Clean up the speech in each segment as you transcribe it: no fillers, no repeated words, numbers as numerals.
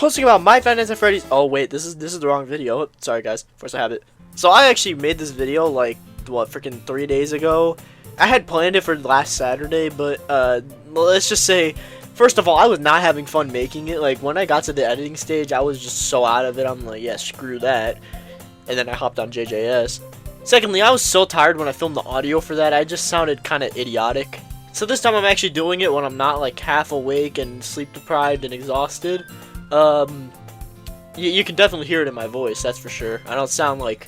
posting about my Five Nights at Freddy's. Oh wait, this is the wrong video. Sorry guys, first I have it. So I actually made this video like what, freaking 3 days ago. I had planned it for last Saturday, but let's just say, first of all, I was not having fun making it. Like when I got to the editing stage, I was just so out of it. I'm like, yeah, screw that. And then I hopped on JJS. Secondly, I was so tired when I filmed the audio for that. I just sounded kind of idiotic. So this time I'm actually doing it when I'm not like half awake and sleep deprived and exhausted. You can definitely hear it in my voice, that's for sure. I don't sound like,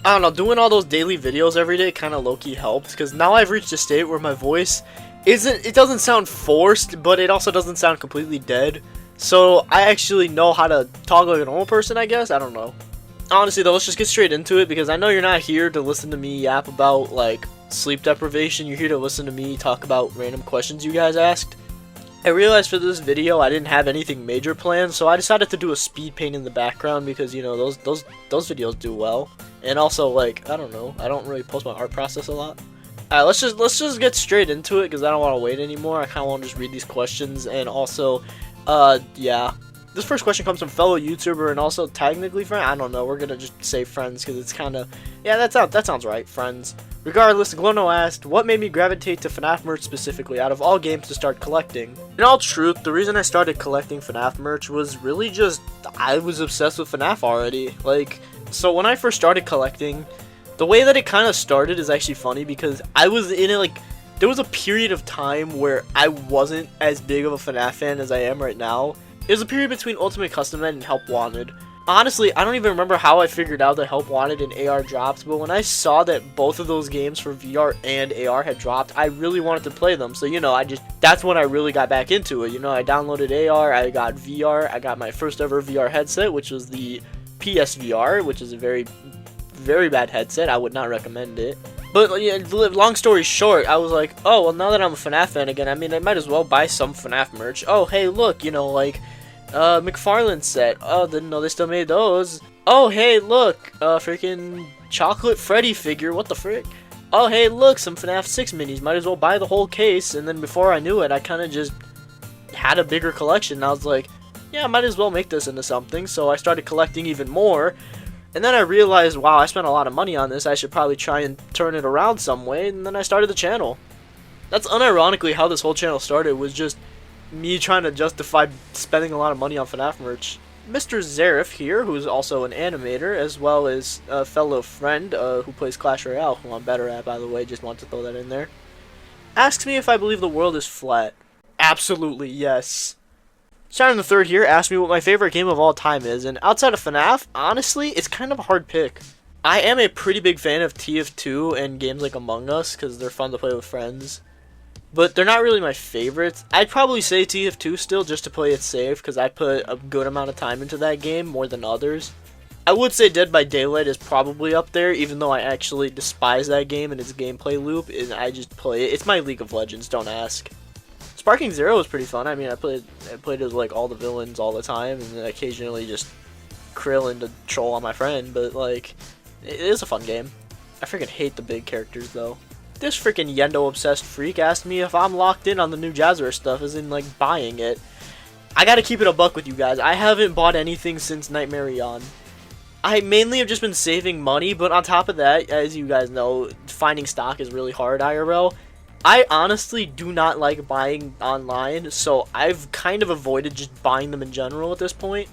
I don't know, doing all those daily videos every day kind of low-key helps, because now I've reached a state where my voice it doesn't sound forced, but it also doesn't sound completely dead. So I actually know how to talk like a normal person, I guess. I don't know. Honestly though, let's just get straight into it, because I know you're not here to listen to me yap about like sleep deprivation. You're here to listen to me talk about random questions you guys asked. I realized for this video I didn't have anything major planned, so I decided to do a speed paint in the background, because you know those videos do well. And also, like, I don't know, I don't really post my art process a lot. Alright, let's just get straight into it, because I don't want to wait anymore. I kind of want to just read these questions. And also, yeah, this first question comes from fellow YouTuber and also technically friend. I don't know, we're gonna just say friends, because it's kind of, yeah, that sounds right, friends. Regardless, Glono asked, what made me gravitate to FNAF merch specifically out of all games to start collecting? In all truth, the reason I started collecting FNAF merch was really just, I was obsessed with FNAF already. Like, so when I first started collecting, the way that it kind of started is actually funny, because I was in it, like, there was a period of time where I wasn't as big of a FNAF fan as I am right now. It was a period between Ultimate Custom Night and Help Wanted. Honestly, I don't even remember how I figured out that Help Wanted and AR dropped, but when I saw that both of those games for VR and AR had dropped, I really wanted to play them. So, you know, that's when I really got back into it. You know, I downloaded AR, I got VR, I got my first ever VR headset, which was the PSVR, which is a very, very bad headset. I would not recommend it. But, yeah, long story short, I was like, oh, well, now that I'm a FNAF fan again, I mean, I might as well buy some FNAF merch. Oh, hey, look, you know, like, McFarlane set. Oh, didn't know they still made those. Oh, hey, look, freaking Chocolate Freddy figure. What the frick? Oh, hey, look, some FNAF 6 minis. Might as well buy the whole case. And then before I knew it, I kind of just had a bigger collection. I was like, yeah, I might as well make this into something. So I started collecting even more. And then I realized, wow, I spent a lot of money on this. I should probably try and turn it around some way. And then I started the channel. That's unironically how this whole channel started, was just me trying to justify spending a lot of money on FNAF merch. Mr. Zarif here, who's also an animator, as well as a fellow friend who plays Clash Royale, who I'm better at, by the way, just want to throw that in there, asks me if I believe the world is flat. Absolutely, yes. Starting the third here, asks me what my favorite game of all time is, and outside of FNAF, honestly, it's kind of a hard pick. I am a pretty big fan of TF2 and games like Among Us, because they're fun to play with friends. But they're not really my favorites. I'd probably say TF2 still, just to play it safe, because I put a good amount of time into that game, more than others. I would say Dead by Daylight is probably up there, even though I actually despise that game and its gameplay loop, and I just play it. It's my League of Legends, don't ask. Sparking Zero was pretty fun. I mean, I played as like all the villains all the time, and then occasionally just Krillin to troll on my friend, but like, it is a fun game. I freaking hate the big characters though. This freaking Yendo-obsessed freak asked me if I'm locked in on the new Jazzware stuff, as in, like, buying it. I gotta keep it a buck with you guys. I haven't bought anything since Nightmare Eon. I mainly have just been saving money, but on top of that, as you guys know, finding stock is really hard IRL. I honestly do not like buying online, so I've kind of avoided just buying them in general at this point.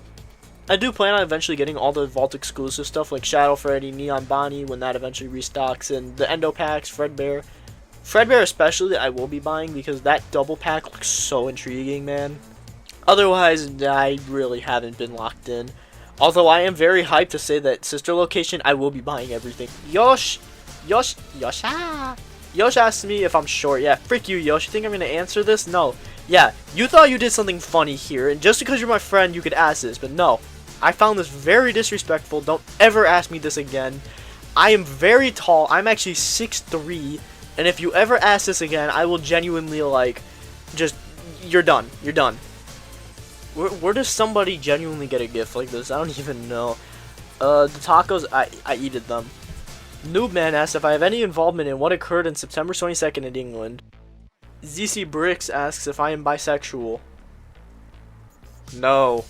I do plan on eventually getting all the Vault exclusive stuff like Shadow Freddy, Neon Bonnie when that eventually restocks, and the Endo packs, Fredbear. Fredbear especially I will be buying, because that double pack looks so intriguing, man. Otherwise, I really haven't been locked in. Although I am very hyped to say that Sister Location, I will be buying everything. Yosh asked me if I'm short. Yeah, frick you, Yosh. You think I'm gonna answer this? No. Yeah, you thought you did something funny here, and just because you're my friend, you could ask this, but no. I found this very disrespectful. Don't ever ask me this again. I am very tall. I'm actually 6'3", and if you ever ask this again, I will genuinely, like, just, you're done. You're done. Where does somebody genuinely get a gift like this? I don't even know. The tacos, I eated them. Noobman asks if I have any involvement in what occurred on September 22nd in England. ZC Bricks asks if I am bisexual. No.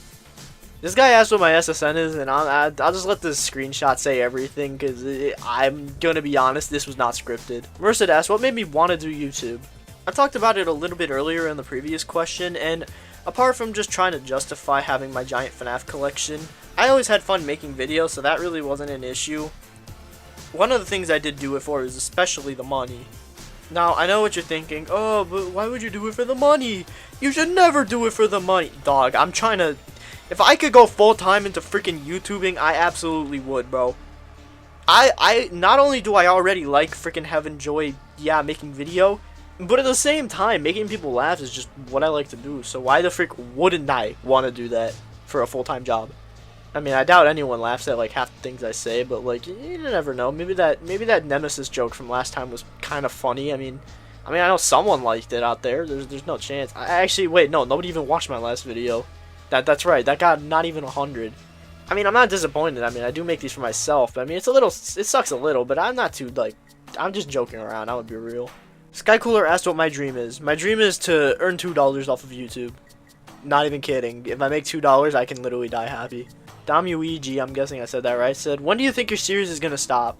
This guy asked what my SSN is, and I'll just let this screenshot say everything, because I'm going to be honest, this was not scripted. Merced asked, what made me want to do YouTube? I talked about it a little bit earlier in the previous question, and apart from just trying to justify having my giant FNAF collection, I always had fun making videos, so that really wasn't an issue. One of the things I did do it for is especially the money. Now, I know what you're thinking, oh, but why would you do it for the money? You should never do it for the money. Dog, I'm trying to... If I could go full-time into freaking YouTubing, I absolutely would, bro. I not only do I already like freaking having joy, yeah, making video, but at the same time, making people laugh is just what I like to do. So why the frick wouldn't I want to do that for a full-time job? I mean, I doubt anyone laughs at like half the things I say, but like you never know. Maybe that Nemesis joke from last time was kind of funny. I mean, I know someone liked it out there. There's no chance. I actually wait, no, nobody even watched my last video. That's right. That got not even 100. I mean, I'm not disappointed. I mean, I do make these for myself, but I mean, it sucks a little, but I'm not too like, I'm just joking around. I would be real. Skycooler asked what my dream is. My dream is to earn $2 off of YouTube. Not even kidding. If I make $2, I can literally die happy. Damuigi, I'm guessing I said that right, said, when do you think your series is gonna stop?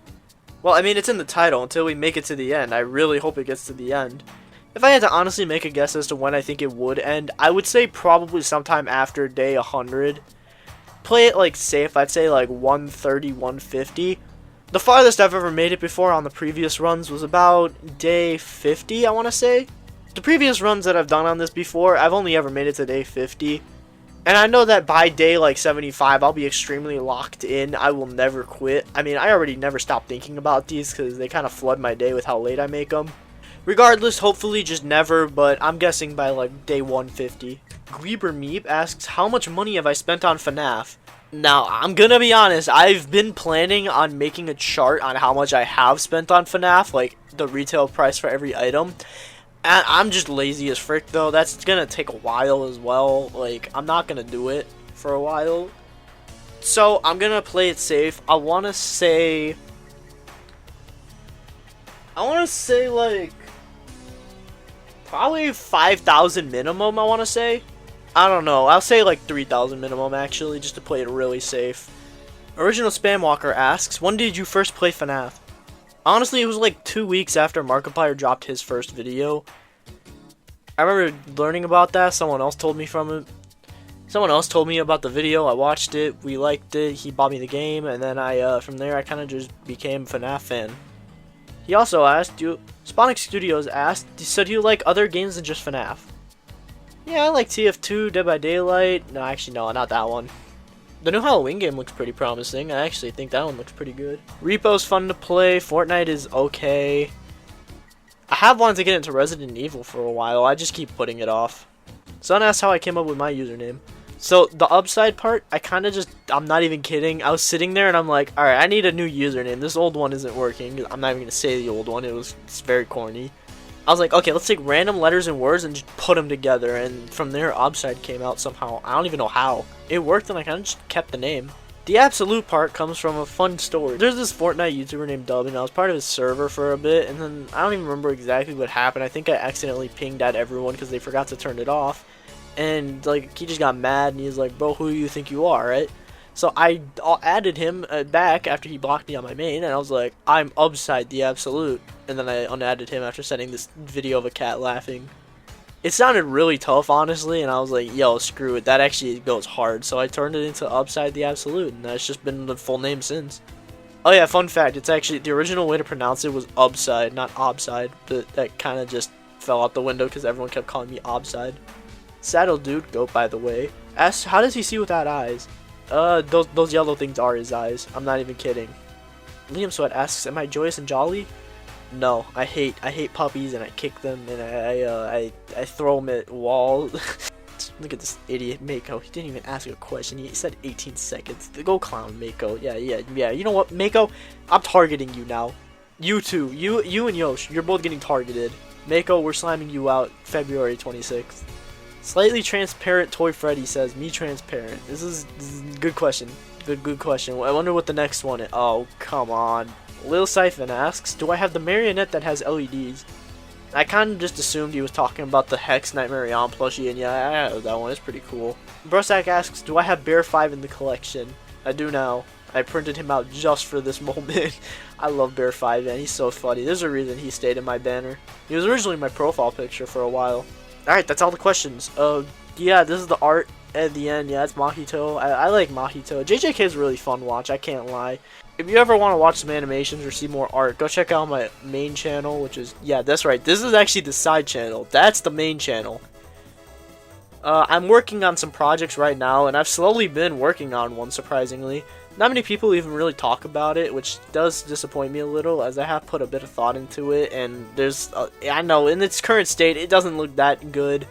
Well, I mean, it's in the title, until we make it to the end. I really hope it gets to the end. If I had to honestly make a guess as to when I think it would end, I would say probably sometime after day 100. Play it like safe, I'd say like 130, 150. The farthest I've ever made it before on the previous runs was about day 50, I want to say. The previous runs that I've done on this before, I've only ever made it to day 50. And I know that by day like 75, I'll be extremely locked in. I will never quit. I mean, I already never stop thinking about these because they kind of flood my day with how late I make them. Regardless, hopefully just never, but I'm guessing by like day 150. Gweeber Meep asks, how much money have I spent on FNAF? Now, I'm gonna be honest, I've been planning on making a chart on how much I have spent on FNAF, like the retail price for every item. And I'm just lazy as frick though, that's gonna take a while as well, like, I'm not gonna do it for a while. So, I'm gonna play it safe. I wanna say like, probably 5,000 minimum, I wanna say. I don't know, I'll say like 3,000 minimum actually, just to play it really safe. Original Spam Walker asks, when did you first play FNAF? Honestly, it was like 2 weeks after Markiplier dropped his first video. I remember learning about that, someone else told me from it. Someone else told me about the video, I watched it, we liked it, he bought me the game, and then from there I kind of just became a FNAF fan. He also asked, Sponic Studios asked, so do you like other games than just FNAF? Yeah, I like TF2, Dead by Daylight. No, actually, no, not that one. The new Halloween game looks pretty promising. I actually think that one looks pretty good. Repo's fun to play. Fortnite is okay. I have wanted to get into Resident Evil for a while. I just keep putting it off. Son asked how I came up with my username. So, the upside part, I'm not even kidding. I was sitting there and I'm like, alright, I need a new username. This old one isn't working. I'm not even going to say the old one. It's very corny. I was like, okay, let's take random letters and words and just put them together. And from there, Upside came out somehow. I don't even know how. It worked and I kind of just kept the name. The absolute part comes from a fun story. There's this Fortnite YouTuber named Dub, and I was part of his server for a bit. And then I don't even remember exactly what happened. I think I accidentally pinged at everyone because they forgot to turn it off. And like, he just got mad and he's like, bro, who do you think you are, right? So I added him back after he blocked me on my main, and I was like, I'm Upside the Absolute. And then I unadded him after sending this video of a cat laughing. It sounded really tough, honestly, and I was like, yo, screw it. That actually goes hard. So I turned it into Upside the Absolute, and that's just been the full name since. Oh yeah, fun fact, it's actually, the original way to pronounce it was Upside, not Obside. But that kind of just fell out the window because everyone kept calling me Obside. Saddle Dude, goat by the way, asks, how does he see without eyes? Those yellow things are his eyes. I'm not even kidding. Liam Sweat asks, am I joyous and jolly? No, I hate puppies and I kick them and I throw them at walls. Look at this idiot Mako. He didn't even ask a question. He said 18 seconds. Go clown, Mako. Yeah. You know what, Mako? I'm targeting you now. You too. You and Yosh. You're both getting targeted. Mako, we're slamming you out February 26th. Slightly transparent Toy Freddy says, me transparent. This is a good question. Good question. I wonder what the next one is. Oh, come on. Lil Siphon asks, do I have the marionette that has LEDs? I kind of just assumed he was talking about the Hex Nightmare On plushie, and yeah, I have that one. It's pretty cool. Brosack asks, do I have Bear 5 in the collection? I do now. I printed him out just for this moment. I love Bear 5, man. He's so funny. There's a reason he stayed in my banner. He was originally my profile picture for a while. Alright, that's all the questions. Yeah, this is the art at the end. Yeah, it's Mahito. I like Mahito. JJK is a really fun watch, I can't lie. If you ever want to watch some animations or see more art, go check out my main channel, which is, yeah, that's right. This is actually the side channel. That's the main channel. I'm working on some projects right now, and I've slowly been working on one, surprisingly. Not many people even really talk about it, which does disappoint me a little, as I have put a bit of thought into it, and there's, I know, in its current state, it doesn't look that good,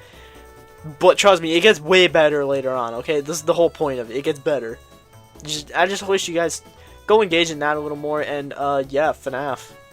but trust me, it gets way better later on, okay? This is the whole point of it. It gets better. I just wish you guys go engage in that a little more, and, yeah, FNAF.